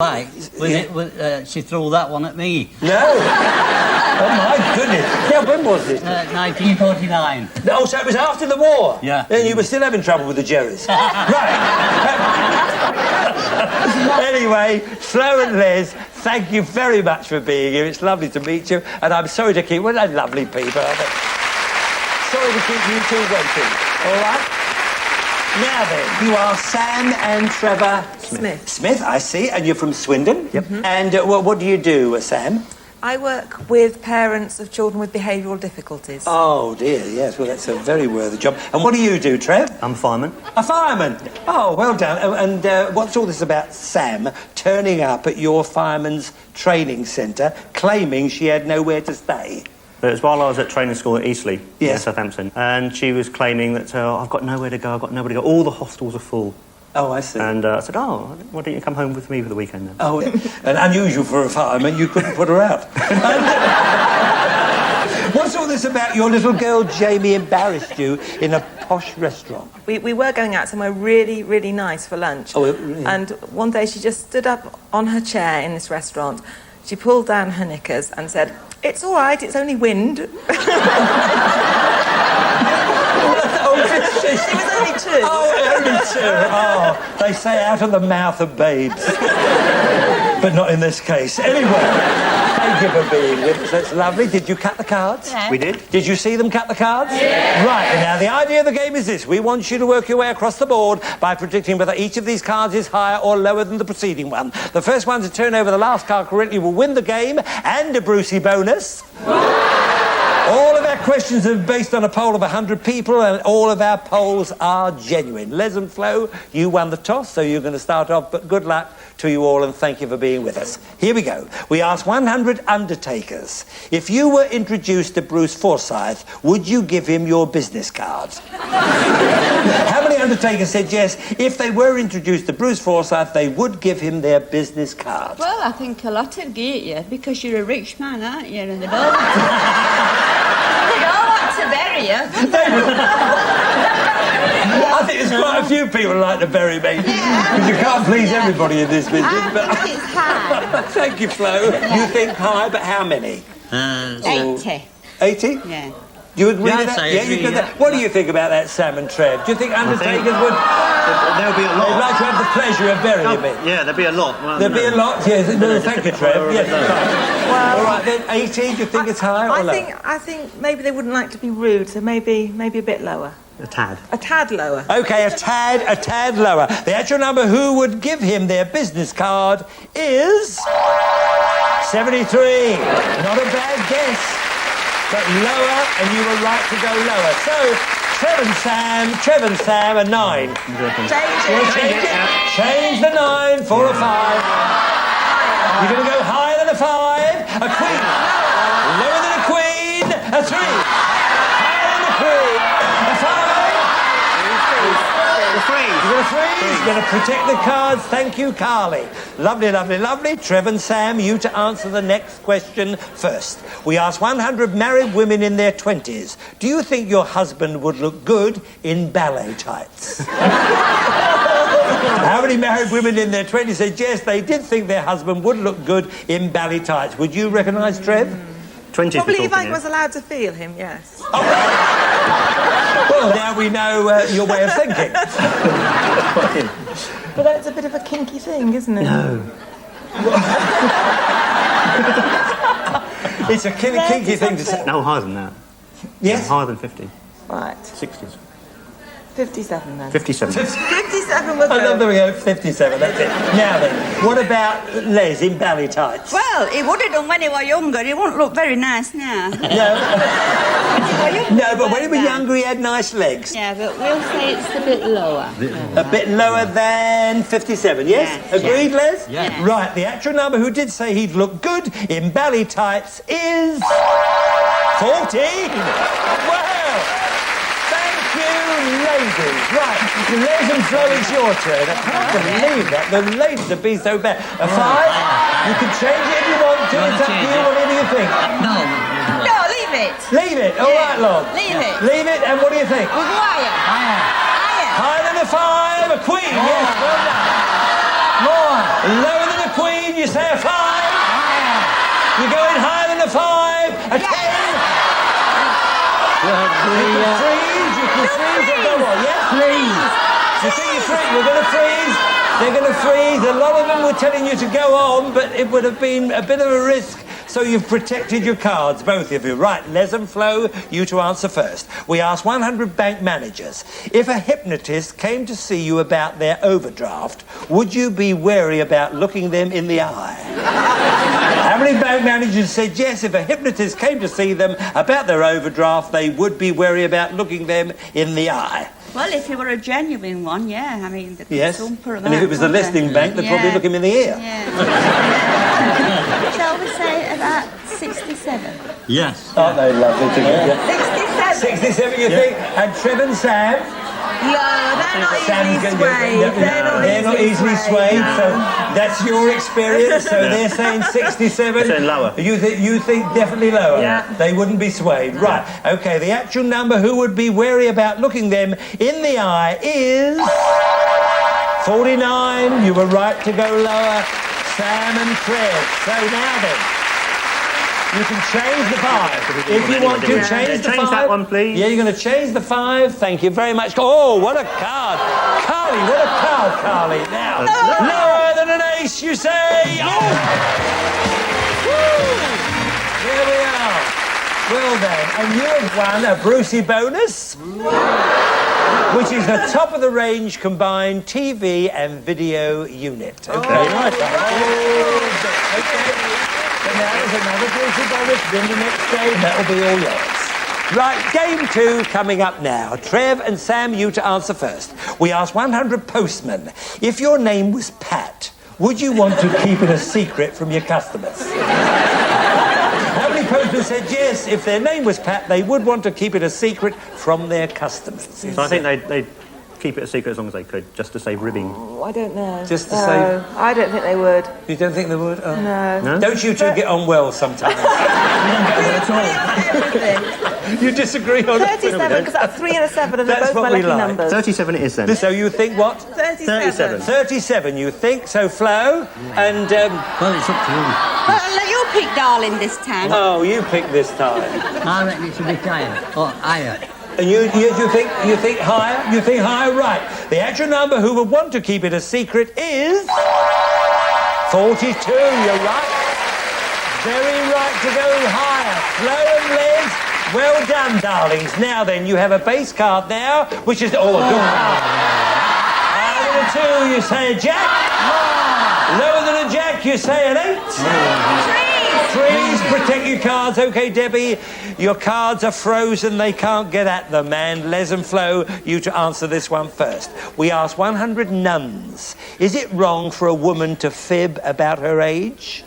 Like, she threw that one at me. No? Oh, my goodness. Yeah, when was it? 1949. Oh, so it was after the war? Yeah. Then you were still having trouble with the Jerrys. Right. Anyway, Flo and Les, thank you very much for being here. It's lovely to meet you. And I'm sorry to keep... Well, they're lovely people, aren't they? Sorry to keep you two waiting. All right? Now then, you are Sam and Trevor... Smith, I see. And you're from Swindon? Yep. And what do you do, Sam? I work with parents of children with behavioural difficulties. Oh, dear, yes. Well, that's a very worthy job. And what do you do, Trev? I'm a fireman. A fireman? Oh, well done. And what's all this about Sam turning up at your fireman's training centre claiming she had nowhere to stay? It was while I was at training school at Eastleigh Yeah. in Southampton, and she was claiming that I've got nowhere to go, I've got nowhere to go. All the hostels are full. Oh, I see. And I said, oh, why don't you come home with me for the weekend then? Oh, and unusual for a fireman, you couldn't put her out. What's all this about your little girl Jamie embarrassed you in a posh restaurant? We were going out somewhere really, really nice for lunch. Oh, really? And one day she just stood up on her chair in this restaurant. She pulled down her knickers and said, "It's all right, it's only wind." She was only two. Oh, only two. Oh, they say out of the mouth of babes. But not in this case. Anyway, thank you for being with us. That's lovely. Did you cut the cards? Yeah. We did. Did you see them cut the cards? Yeah. Right, and now the idea of the game is this. We want you to work your way across the board by predicting whether each of these cards is higher or lower than the preceding one. The first one to turn over the last card correctly will win the game and a Brucey bonus. All of our questions are based on a poll of 100 people, and all of our polls are genuine. Les and Flo, you won the toss, so you're going to start off, but good luck to you all, and thank you for being with us. Here we go. We asked 100 undertakers. If you were introduced to Bruce Forsyth, would you give him your business card? How many undertakers said yes? If they were introduced to Bruce Forsyth, they would give him their business card. Well, I think a lot would get you, because you're a rich man, aren't you? And they don't want to... they don't want to bury you. I think there's quite a few people who like to bury me. Because you can't please everybody in this business. I think it's high. Thank you, Flo. You think high, but how many? 80. 80? Yeah. Do you agree Yes, with that? I agree, you yeah. What do you think about that, Sam and Trev? Do you think undertakers would... There'll be a lot. They'd like to have the pleasure of burying me? Yeah, there'll be a lot. Well, There'd be a lot, yes. No, thank you, Trev. Yes, Well, right. All right, then, 80, do you think it's higher or lower? I think maybe they wouldn't like to be rude, so maybe a bit lower. A tad. A tad lower. OK, a tad lower. The actual number who would give him their business card is... 73. Not a bad guess. But lower, and you were right to go lower. So, Trev and Sam are 9. Change it. Change the 9 for a 5. You're going to go higher than a 5. A queen. Lower than a queen. A 3. Higher than a queen. A 5. You're going to freeze. You're going to protect the cards. Thank you, Carly. Lovely, lovely, lovely. Trev and Sam, you to answer the next question first. We asked 100 married women in their 20s. Do you think your husband would look good in ballet tights? How many married women in their 20s said yes, they did think their husband would look good in ballet tights? Would you recognise Trev? 20s Probably we're if I talking, was allowed to feel him, yes. Well, now we know your way of thinking. But that's a bit of a kinky thing, isn't it? No. It's a kinky thing to say. No, higher than that. Yes? No, higher than 50. Right. 60s. 57 then. 57. 57 was I love good. that we go 57, that's it. Now then, what about Les in ballet tights? Well, he would have done when he was younger. He won't look very nice now. No, but when he was younger he had nice legs. Yeah, but we'll say it's a bit lower. A bit lower than 57, yes? Yes. Agreed, Les? Yes. Right, the actual number who did say he'd look good in ballet tights is... 14! Wow! Thank you, ladies. Right, Les and Flo, it's your turn. I can't believe that. The ladies have been so bad. A 5? You can change it if you want to. It's up to you. Whatever you think. No. No, leave it. Leave it. All right, love. Leave it. Leave it, and what do you think? We'll go higher. Higher. Higher. Higher than a 5, a queen. Yes, well done. More. Lower than a queen. say a 5? You're going higher than a 5? A 10? You can freeze and go on, yeah? Freeze. You think you freeze? You're going to freeze? They're going to freeze. A lot of them were telling you to go on, but it would have been a bit of a risk. So you've protected your cards, both of you. Right, Les and Flo, you to answer first. We asked 100 bank managers, if a hypnotist came to see you about their overdraft, would you be wary about looking them in the eye? How many bank managers said yes, if a hypnotist came to see them about their overdraft, they would be wary about looking them in the eye? Well, if it were a genuine one, yeah. I mean, Yes, some per and if it was the amount, listing bank, they'd probably Yeah. look him in the ear. Yeah. Shall we say about 67? Yes. Aren't they lovely together? 67? 67, you think? And Trev and Sam? No, they're not Sam's easily gonna swayed. go- They're not easily swayed, so that's your experience. So they're saying 67. They're saying lower. You think definitely lower. Yeah. They wouldn't be swayed. Right. Okay. The actual number who would be wary about looking them in the eye is 49. You were right to go lower, Sam and Trev. So now then. You can change the 5. If you want to, change the 5. Change that one, please. Yeah, you're going to change the 5. Thank you very much. Oh, what a card. Carly, what a card, Carly. Now, lower than an ace, you say. Oh! Woo! There we are. Well then, and you have won a Brucey bonus, which is the top of the range combined TV and video unit. Okay, right. Okay. So now there's another Brucey bonus. Then the next day, that'll be all yours. Right, game 2 coming up now. Trev and Sam, you to answer first. We asked 100 postmen, if your name was Pat, would you want to keep it a secret from your customers? How many postmen said yes, if their name was Pat, they would want to keep it a secret from their customers? So I think they'd keep it a secret as long as they could, just to save ribbing. Oh, I don't know. Just to No, say- I don't think they would. You don't think they would? Oh. No. Don't you two get on well sometimes? You disagree on 37, because that's 3 and a 7, and they're That's both what my we lucky like. numbers. 37 it is then. So you think what? 37. 37, you think? So, Flo, and... Well, it's up to you. Well, let you pick, darling, this time. oh, you pick this time. I reckon it should be higher. Or higher. And you think higher? You think higher? Right. The actual number who would want to keep it a secret is... 42, you're right. Very right to go higher. Flo and Liz, well done, darlings. Now then, you have a base card now, which is... Oh, good. Higher than a 2, you say a jack. Lower than a jack, you say an 8. Trees, protect your cards. OK, Debbie, your cards are frozen. They can't get at them. And Les and Flo, you to answer this one first. We asked 100 nuns, is it wrong for a woman to fib about her age?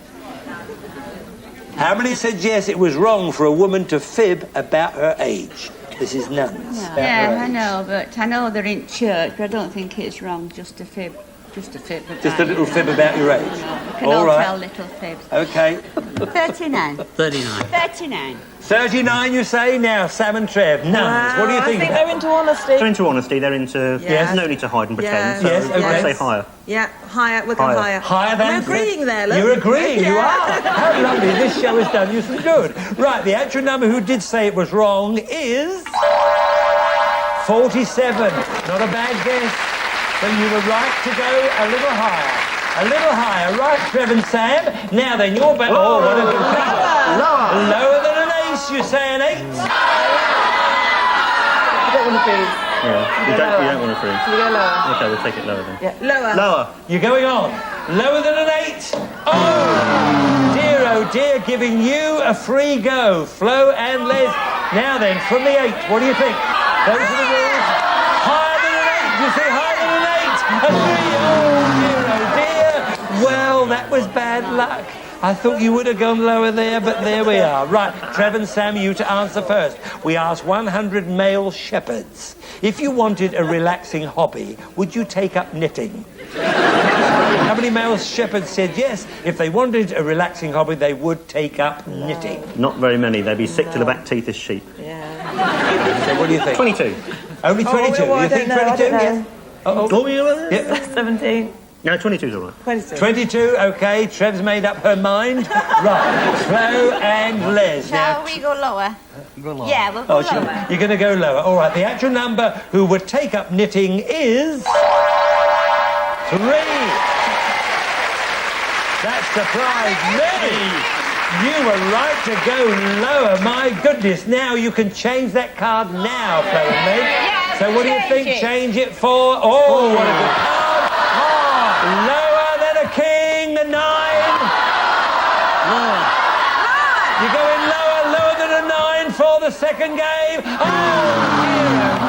How many said yes, it was wrong for a woman to fib about her age? This is nuns. about her Yeah, I age. know, but I know they're in church, but I don't think it's wrong just to fib. Just a fib about Just a little fib about your age. We can All all right. tell little fibs. OK. 39. 39. 39. 39, you say? Now, Sam and Trev, nuns. What do you I think think about they're into honesty. They're into honesty, they're into... Yes. There's no need to hide and pretend, Yeah. so Yes, I'd okay. say higher. Yeah, higher. We'll go Higher. higher. Higher than... We're agreeing there, look. You're agreeing, you Yeah. are. How lovely. This show has done you some good. Right, the actual number who did say it was wrong is... 47. Not a bad guess. So you were right to go a little higher. A little higher. Right, Trev and Sam. Now then, you're back... Oh, what a good card. Lower! Lower than an ace, you say an 8. I don't want to freeze. Yeah, you don't want to freeze. Should we go lower? Okay, we'll take it lower then. Yeah, lower. Lower! You're going on. Lower than an 8. Oh, dear, giving you a free go. Flo and Liz. Now then, from the 8, what do you think? Those are the rules. Higher than an 8. You say higher than an 8. A 3. Oh, dear. Well, that was bad luck. I thought you would have gone lower there, but there we are. Right, Trev and Sam, you to answer first. We asked 100 male shepherds, if you wanted a relaxing hobby, would you take up knitting? How many male shepherds said yes, if they wanted a relaxing hobby, they would take up knitting? Not very many, they'd be sick to the back teeth as sheep. Yeah. So what do you think? 22. Only 22. well, I you think don't know, 22? I don't know. Yes. Uh-oh. Oh, yeah, well, Yeah. 17. No, 22's all right. 22. 22, OK. Trev's made up her mind. Right, Flo and Les. Shall we go lower? Go along. Yeah, we'll go lower. You're going to go lower. All right, the actual number who would take up knitting is... 3. That surprised me. You were right to go lower. My goodness. Now you can change that card now, Flo and me. Yeah, So what do you think? change it. Change it for... Oh, what a good card. Lower than a king, a 9. Lower. You're going lower than a 9 for the second game. Oh,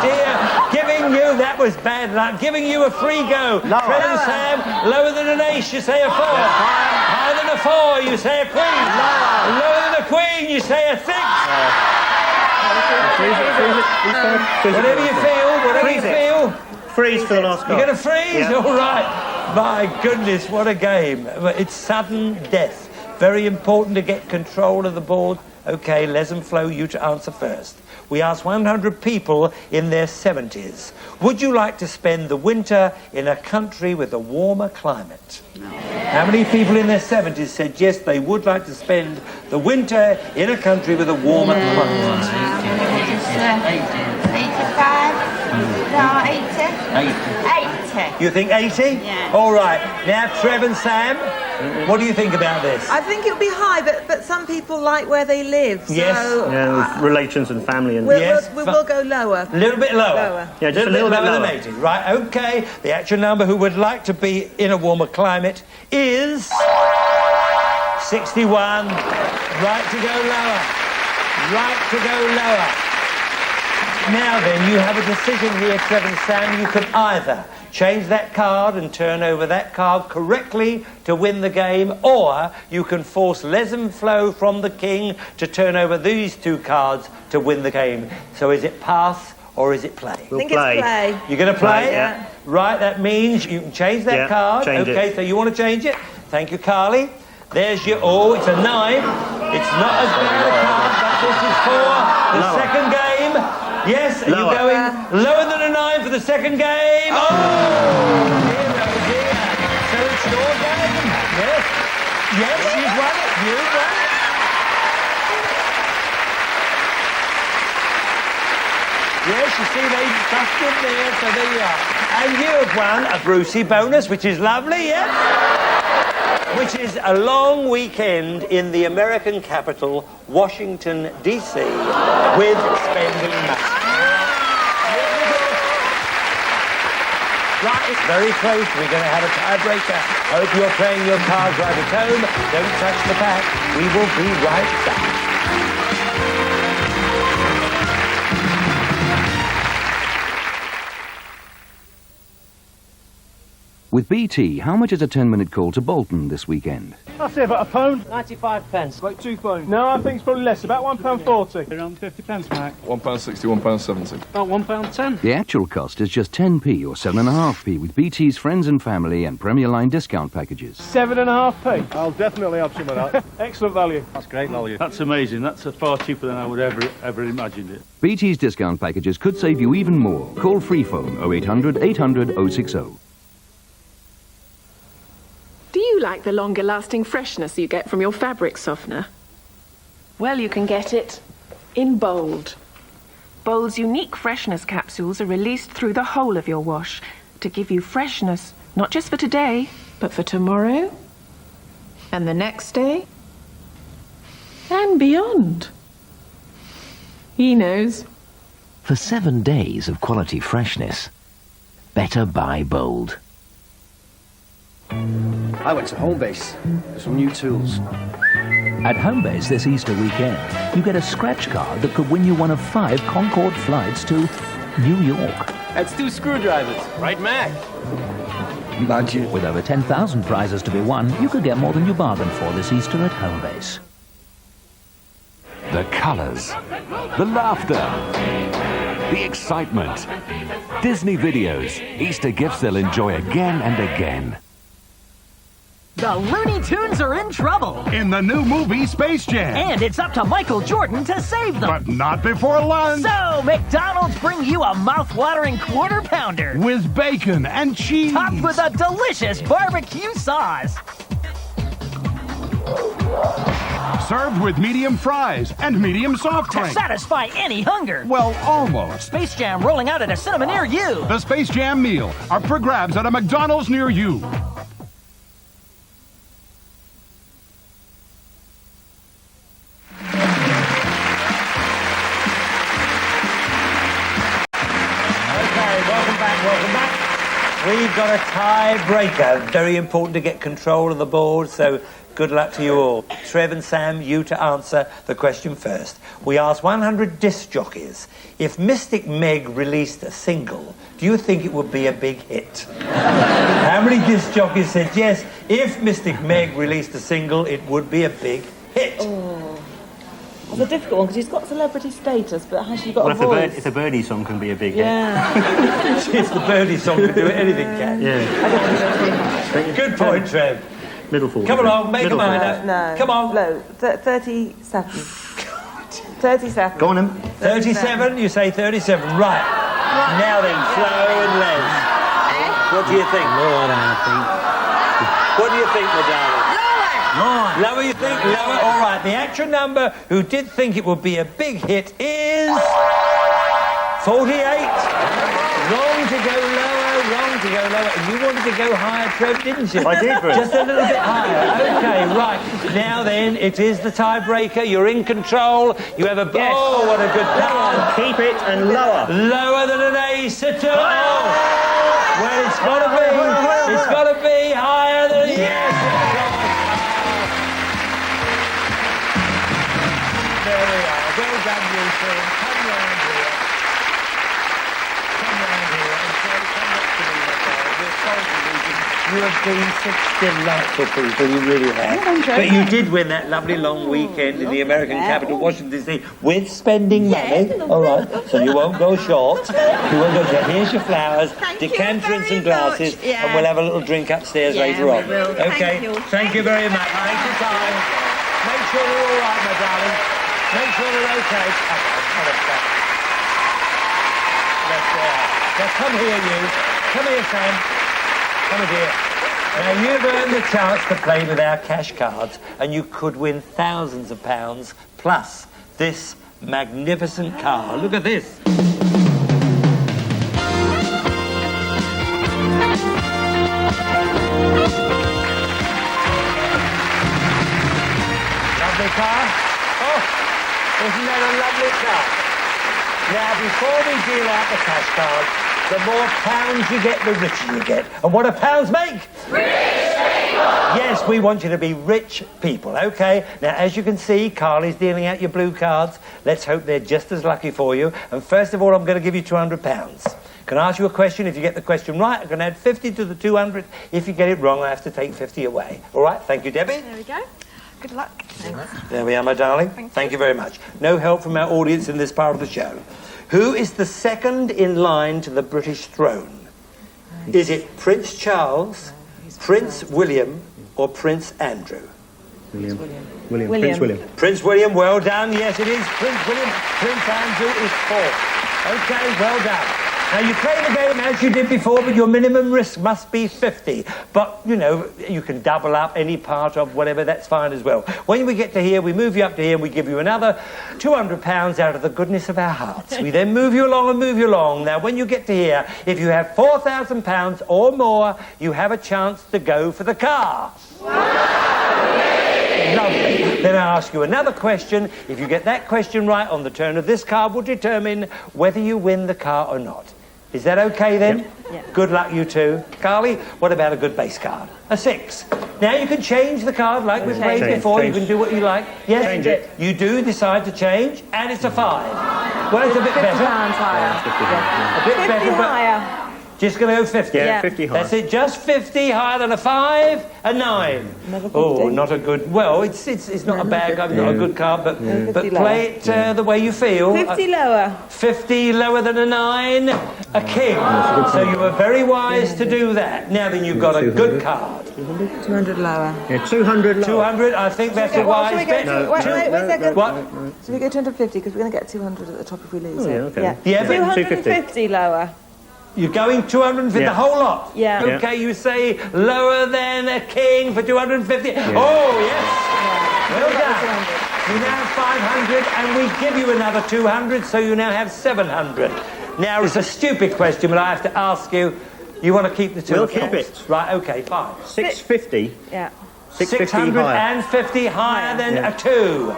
dear. Giving you, that was bad luck, giving you a free go. Fred and Sam, lower than an ace, you say a 4. Higher than a 4, you say a queen. Lower than a queen, you say a 6. Whatever you feel, Freeze for the last card. You're going to freeze? Yeah. All right. My goodness, what a game. It's sudden death. Very important to get control of the board. OK, Les and Flo, you to answer first. We asked 100 people in their 70s. Would you like to spend the winter in a country with a warmer climate? No. How many people in their 70s said yes, they would like to spend the winter in a country with a warmer climate? 85? No, 80? 80. You think 80? Yeah. All right. Now, Trev and Sam, what do you think about this? I think it'll be high, but some people like where they live. So Yes. Yeah, with relations and family and... Yes, we'll go lower. A little bit lower. Lower. Yeah, just a little bit lower lower. than 80. Right, OK. The actual number who would like to be in a warmer climate is... 61. Right to go lower. Right to go lower. Now then, you have a decision here, Trevor and Sam. You can either change that card and turn over that card correctly to win the game, or you can force Les and Flo from the king to turn over these 2 cards to win the game. So is it pass or is it play? I think it's play. You're going to play? Play, yeah. Right, that means you can change that card. Change OK, it. so you want to change it? Thank you, Carly. There's your... Oh, it's a 9. It's not as bad a card, but this is for the Lower. second game. Yes, are you Lower. going lower than a 9 for the second game? Oh, dear, oh dear. So it's your game. Yes. Yes, you've won it. You've won it. Yes, you see, they stuffed it there, so there you are. And you have won a Brucey bonus, which is lovely, yes? Which is a long weekend in the American capital, Washington, D.C., with spending money. Right, it's very close. We're going to have a tiebreaker. Hope you're playing your cards right at home. Don't touch the pack. We will be right back. With BT, how much is a 10-minute call to Bolton this weekend? I say about £1. 95 pence. About £2. No, I think it's probably less. About £1.40. Around 50 pence, Mac. £1.60, £1.70. About £1.10. The actual cost is just 10p or 7.5p with BT's friends and family and Premier Line discount packages. 7.5p. I'll definitely have some of that. Excellent value. That's great value. That's amazing. That's far cheaper than I would ever imagined it. BT's discount packages could save you even more. Call free phone 0800 800 060. Do you like the longer-lasting freshness you get from your fabric softener? Well, you can get it in Bold. Bold's unique freshness capsules are released through the whole of your wash to give you freshness, not just for today, but for tomorrow, and the next day, and beyond. He knows. For 7 days of quality freshness, better buy Bold. I went to Homebase for some new tools. At Homebase this Easter weekend, you get a scratch card that could win you one of 5 Concorde flights to New York. That's 2 screwdrivers. Right, Mac? Budget. With over 10,000 prizes to be won, you could get more than you bargained for this Easter at Homebase. The colours, the laughter, the excitement. Disney videos, Easter gifts they'll enjoy again and again. The Looney Tunes are in trouble. In the new movie Space Jam. And it's up to Michael Jordan to save them. But not before lunch. So, McDonald's bring you a mouth-watering quarter pounder. With bacon and cheese. Topped with a delicious barbecue sauce. Served with medium fries and medium soft To drink. satisfy any hunger. Well, almost. Space Jam rolling out at a cinema near you. The Space Jam meal up for grabs at a McDonald's near you. Welcome back. We've got a tie-breaker. Very important to get control of the board, so good luck to you all. Trev and Sam, you to answer the question first. We asked 100 disc jockeys, if Mystic Meg released a single, do you think it would be a big hit? How many disc jockeys said yes, if Mystic Meg released a single, it would be a big hit? It's a difficult one because she's got celebrity status, but has she got a Well, voice? if the Birdie song can be a big hit. If the Birdie song can do it, anything can. Yeah. Good point, Trev. Middle four. Come along, make a mind up. No. Come on. No, 37. 37. Go on, then. 37, you say 37. Right. Now then, Flo and Les. What do you think? Lord, I think. What do you think, my darling? Lord. Lower, you think? Lower? All right. The actual number who did think it would be a big hit is 48. Wrong to go lower, wrong to go lower. And you wanted to go higher, Trev, didn't you? I did, Bruce. Just a little bit higher. Okay, right. Now then, it is the tiebreaker. You're in control. You have a... Yes. Oh, what a good card. Keep it and lower. Lower than an ace at all. Well, it's got to be. It's got to be higher than... Yes. There we are. Well done, you two. Come round here. Come round here and come back to me, my darling. We're sorry to lose you. You have been such delightful people, you really have. But you did win that lovely long weekend in the American capital, Washington, D.C., with spending money. All right, so you won't go short. You won't go short. Here's your flowers, decanter and some glasses, and we'll have a little drink upstairs later on. Okay, thank you very much. Thank you, darling. Make sure we're all right, my darling. Make sure we're okay. Now come here, you. Come here, Sam. Come here. Now, you've earned the chance to play with our cash cards, and you could win thousands of pounds, plus this magnificent car. Look at this. Lovely car. Oh, isn't that a lovely car? Now, before we deal out the cash cards, the more pounds you get, the richer you get. And what do pounds make? Rich people! Yes, we want you to be rich people, OK? Now, as you can see, Carly's dealing out your blue cards. Let's hope they're just as lucky for you. And first of all, I'm going to give you £200. Can I ask you a question? If you get the question right, I can add 50 to the 200. If you get it wrong, I have to take 50 away. All right? Thank you, Debbie. There we go. Good luck. Thanks. There we are, my darling. Thank you very much. No help from our audience in this part of the show. Who is the second in line to the British throne? Is it Prince Charles, Prince William, or Prince Andrew? William. Prince William. Prince William, well done. Yes, it is Prince William. Prince Andrew is fourth. OK, well done. Now, you play the game as you did before, but your minimum risk must be 50. But, you know, you can double up any part of whatever, that's fine as well. When we get to here, we move you up to here and we give you another £200 out of the goodness of our hearts. We then move you along and move you along. Now, when you get to here, if you have £4,000 or more, you have a chance to go for the car. Lovely. Then I ask you another question. If you get that question right on the turn of this card, will determine whether you win the car or not. Is that okay then? Yep. Yeah. Good luck, you two. Carly, what about a good base card? A 6. Now you can change the card like we played before. You can do what you like. Yes, change it. You do decide to change, and it's a 5. Well, it's a bit better. £50 higher. A bit better, but higher. just going to go 50. Yeah, 50 higher. That's it. Just 50 higher than a 5, a 9. Oh, not a good. Well, it's not a bad card, not a good card, but play it the way you feel. 50 lower. 50 lower than a 9, a king. So you were very wise to do that. Now then, you've got a good card. 200 lower. Yeah, 200 lower. 200, I think that's a wise bet. Wait a second. What? So we go 250 because we're going to get 200 at the top if we lose it. Okay. Yeah, but 250 lower. You're going 250, the whole lot? Yeah. Okay, you say lower than a king for 250. Yeah. Oh, yes. Well done. You now have 500, and we give you another 200, so you now have 700. Now, it's a stupid question, but I have to ask you, you want to keep the two We'll accounts? keep it. Right, okay, fine. 650. Yeah. 650 higher than a 2.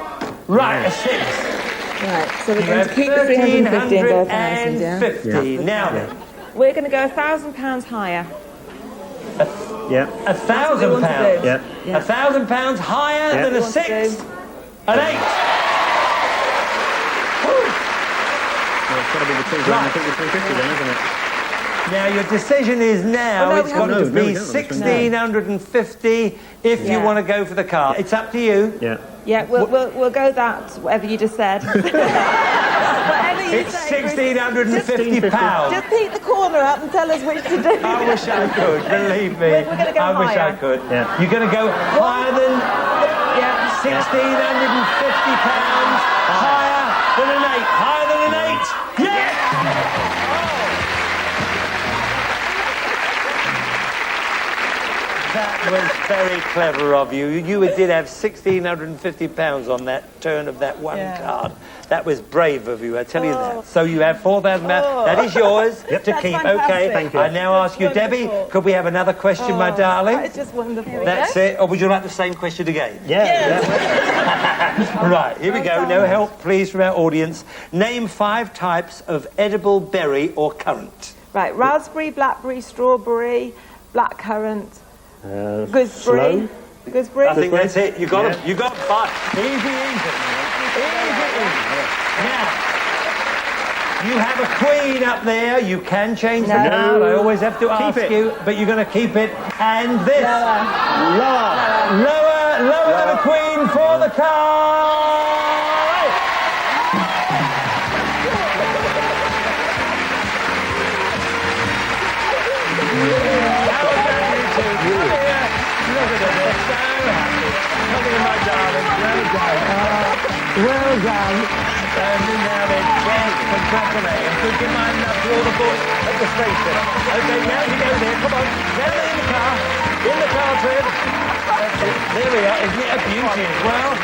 Right, a 6. Right, so we're going to keep the 350 and go 1,000, yeah? 1,350. Now then. We're going to go £1,000 higher. Yeah. £1,000. Yeah. £1,000 higher than a 6. An 8. Well, it's got to be the 250 then, isn't it? Now, your decision is now, it's got to be 1,650 if you want to go for the car. It's up to you. Yeah. Yeah, we'll go that, whatever you just said. Whatever you It's say, £1,650. Just peek the corner up and tell us which to do. I wish I could, believe me. We're going to go I wish I higher. could. Yeah. You're going to go higher than £1,650. Higher than an 8. Higher than an 8. Yes! That was very clever of you. You did have £1,650 on that turn of that one card. That was brave of you, I tell you that. So you have £4,000. That is yours to keep. Fantastic. Okay. Thank you. I now ask you, Debbie, could we have another question, my darling? It's just wonderful. That's it. Or would you like the same question again? Yeah. Right, here we go. No help, please, from our audience. Name 5 types of edible berry or currant. Right, raspberry, blackberry, strawberry, blackcurrant, gooseberry. sloe? Gooseberry. I think that's it. You got them. You got 5. Easy. Now, you have a queen up there. You can change the card. I always have to ask you, but you're going to keep it. And this. Lower than a queen for the card. Well done. And now then, congratulations. Would you mind enough to all the boys at the station? Okay, now you go there. Come on. Now in the car. In the car, Fred. That's it. There we are. Isn't it a beauty as well?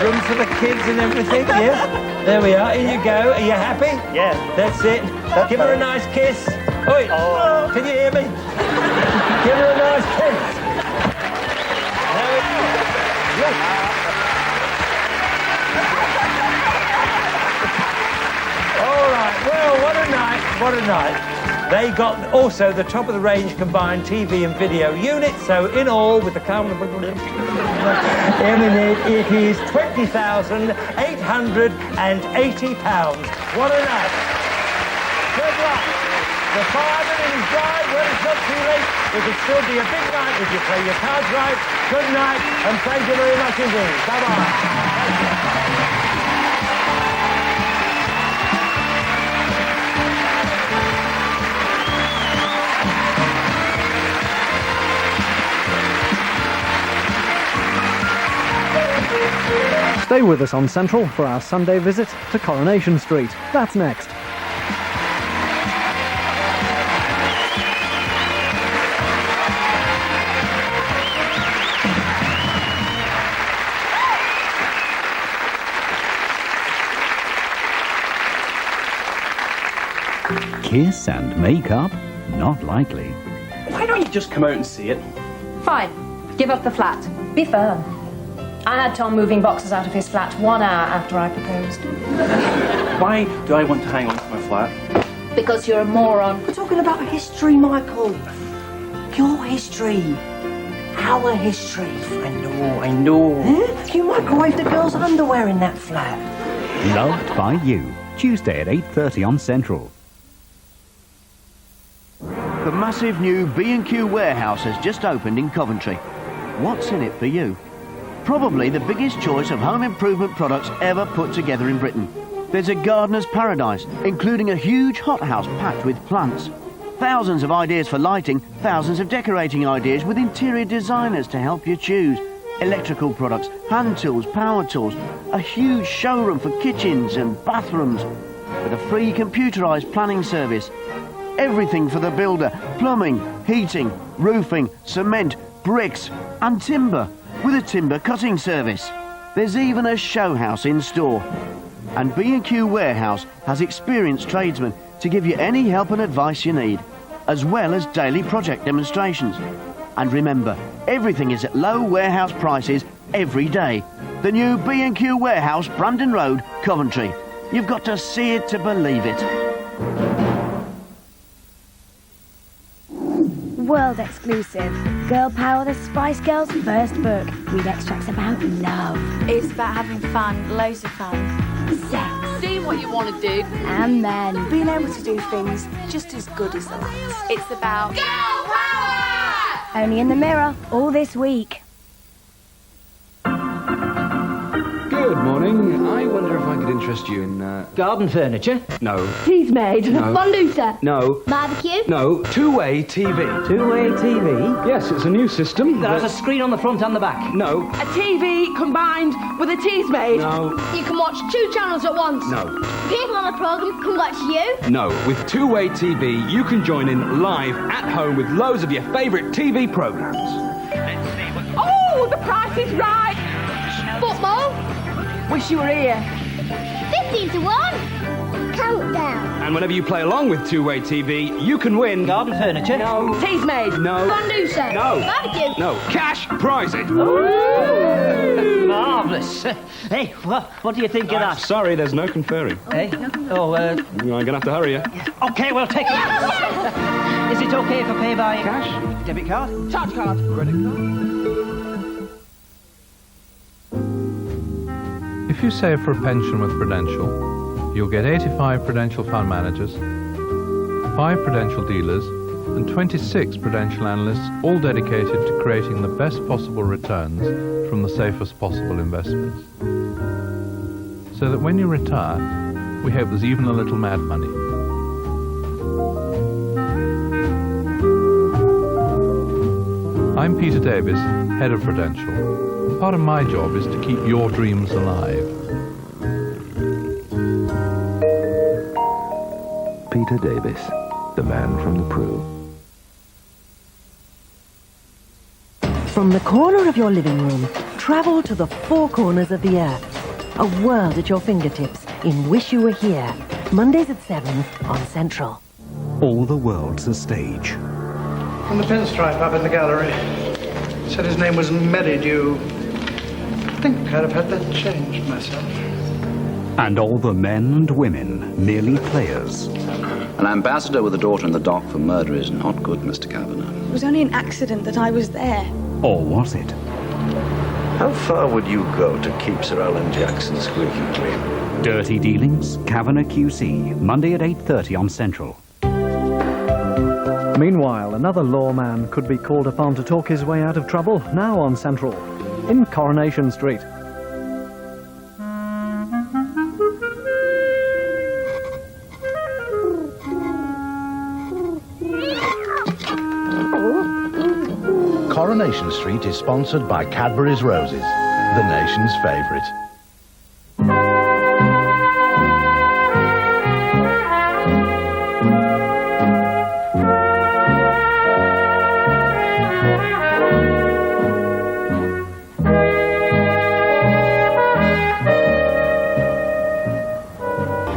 Room for the kids and everything, yeah? There we are. In you go. Are you happy? Yeah. That's it. Give her a nice kiss. Oi. Oh. Can you hear me? Give her a nice kiss. All right, well, what a night. They got also the top of the range combined TV and video unit, so in all, with the camera in it is £20,880. What a night. Good luck. The fireman in his drive, well, it's not too late. It could still be a big night if you play your cards right. Good night, and thank you very much indeed. Bye-bye. Stay with us on Central for our Sunday visit to Coronation Street. That's next. Kiss and make up? Not likely. Why don't you just come out and see it? Fine. Give up the flat. Be firm. I had Tom moving boxes out of his flat 1 hour after I proposed. Why do I want to hang on to my flat? Because you're a moron. We're talking about history, Michael. Your history. Our history. I know. Huh? You microwaved the girl's underwear in that flat. Loved by You. Tuesday at 8:30 on Central. The massive new B&Q warehouse has just opened in Coventry. What's in it for you? Probably the biggest choice of home improvement products ever put together in Britain. There's a gardener's paradise, including a huge hothouse packed with plants. Thousands of ideas for lighting, thousands of decorating ideas with interior designers to help you choose. Electrical products, hand tools, power tools, a huge showroom for kitchens and bathrooms with a free computerised planning service. Everything for the builder, plumbing, heating, roofing, cement, bricks and timber with a timber cutting service. There's even a show house in store. And B&Q Warehouse has experienced tradesmen to give you any help and advice you need, as well as daily project demonstrations. And remember, everything is at low warehouse prices every day. The new B&Q Warehouse, Brandon Road, Coventry. You've got to see it to believe it. World exclusive. Girl Power, the Spice Girls' first book. Read extracts about love. It's about having fun, loads of fun. Sex. Doing what you want to do. And men. Being able to do things just as good as the lads. It's about Girl Power! Only in the Mirror, all this week. Good morning. I wonder if I could interest you in, Garden furniture? No. Teas made. No. Fonduser. No. Barbecue. No. Two-way TV. Two-way TV? Yes, it's a new system. That has a screen on the front and the back. No. A TV combined with a teas made. No. You can watch 2 channels at once. No. People on the programme can watch you. No. With two-way TV, you can join in live at home with loads of your favourite TV programmes. Oh, the price is right. Football. Wish you were here. 15 to 1. Countdown. And whenever you play along with two-way TV, you can win... Garden furniture? No. Teas made. No. Fonduser. No. Barbecue. No. Cash prizes. Marvellous. Hey, what do you think of that? Sorry, there's no conferring. Hey? Oh, I'm going to have to hurry you. OK, well, take it. Is it OK if I pay by... Cash? Debit card? Charge card. Credit card? If you save for a pension with Prudential, you'll get 85 Prudential fund managers, 5 Prudential dealers, and 26 Prudential analysts, all dedicated to creating the best possible returns from the safest possible investments. So that when you retire, we hope there's even a little mad money. I'm Peter Davis, head of Prudential. Part of my job is to keep your dreams alive. Peter Davis, the man from the Prue. From the corner of your living room, travel to the 4 corners of the earth. A world at your fingertips in Wish You Were Here. Mondays at 7 on Central. All the world's a stage. From the pinstripe up in the gallery. Said his name was Meridew. I think I'd have had that changed myself. And all the men and women merely players. An ambassador with a daughter in the dock for murder is not good, Mr. Kavanagh. It was only an accident that I was there. Or was it? How far would you go to keep Sir Alan Jackson squeaky clean? Dirty Dealings, Kavanagh QC, Monday at 8:30 on Central. Meanwhile, another lawman could be called upon to talk his way out of trouble, now on Central, in Coronation Street. Coronation Street is sponsored by Cadbury's Roses, the nation's favourite.